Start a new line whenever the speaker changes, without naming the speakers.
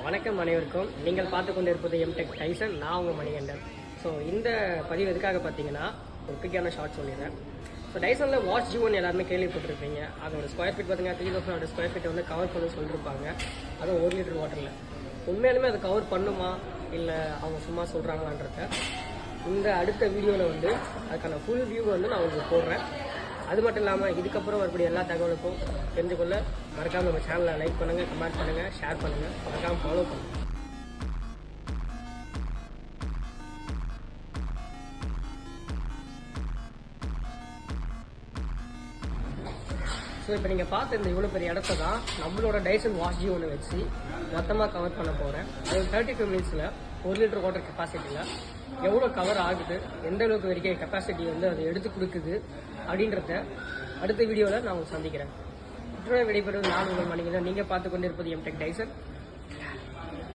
வணக்கம் அனைவருக்கும். நீங்கள் பார்த்து கொண்டு இருப்பது எம்டெக் டைசன். நான் உங்கள் மணிகண்டன். ஸோ இந்த பதிவு எதுக்காக பார்த்தீங்கன்னா, ஒரு குயிக்கான ஷார்ட் சொல்லிடுறேன். ஸோ டைசனில் வாட்ச் G1 எல்லாருமே கேள்விப்பட்டிருப்பீங்க. அதோட ஸ்கொயர் ஃபீட் பார்த்தீங்கன்னா 3000 ஸ்கொயர் ஃபீட்டை வந்து கவர் பண்ண சொல்லியிருப்பாங்க. அதுவும் 1 லிட்டர் வாட்டரில். உண்மையாலுமே அதை கவர் பண்ணுமா இல்லை அவங்க சும்மா சொல்கிறாங்களான்றத இந்த அடுத்த வீடியோவில் வந்து அதுக்கான ஃபுல் வியூ வந்து நான் உங்களுக்கு போடுறேன். அது மட்டும் இல்லாமல் இதுக்கப்புறம் வரக்கூடிய எல்லா தகவலுக்கும் தெரிஞ்சுக்கொள்ள மறக்காமல் நம்ம சேனலை லைக் பண்ணுங்கள், கமெண்ட் பண்ணுங்கள், ஷேர் பண்ணுங்கள், மறக்காமல் ஃபாலோ பண்ணுங்கள். ஸோ இப்போ நீங்கள் பார்த்த இந்த இவ்வளோ பெரிய இடத்த தான் நம்மளோட டைசன் வாஷ் G1 வச்சு மொத்தமாக கவர் பண்ண போகிறேன். அது 35 மினிட்ஸில் 1 லிட்டர் வாட்டர் கெப்பாசிட்டியில் எவ்வளோ கவர் ஆகுது, எந்த அளவுக்கு வரைக்கும் கெப்பாசிட்டி வந்து அது எடுத்து கொடுக்குது அப்படின்றத அடுத்த வீடியோவில் நான் உங்களுக்கு சந்திக்கிறேன். விடைபெறுவது நான் உங்கள் மணிகண்டன். நீங்கள் பார்த்து கொண்டு இருப்பது எம்டெக் டைசன்.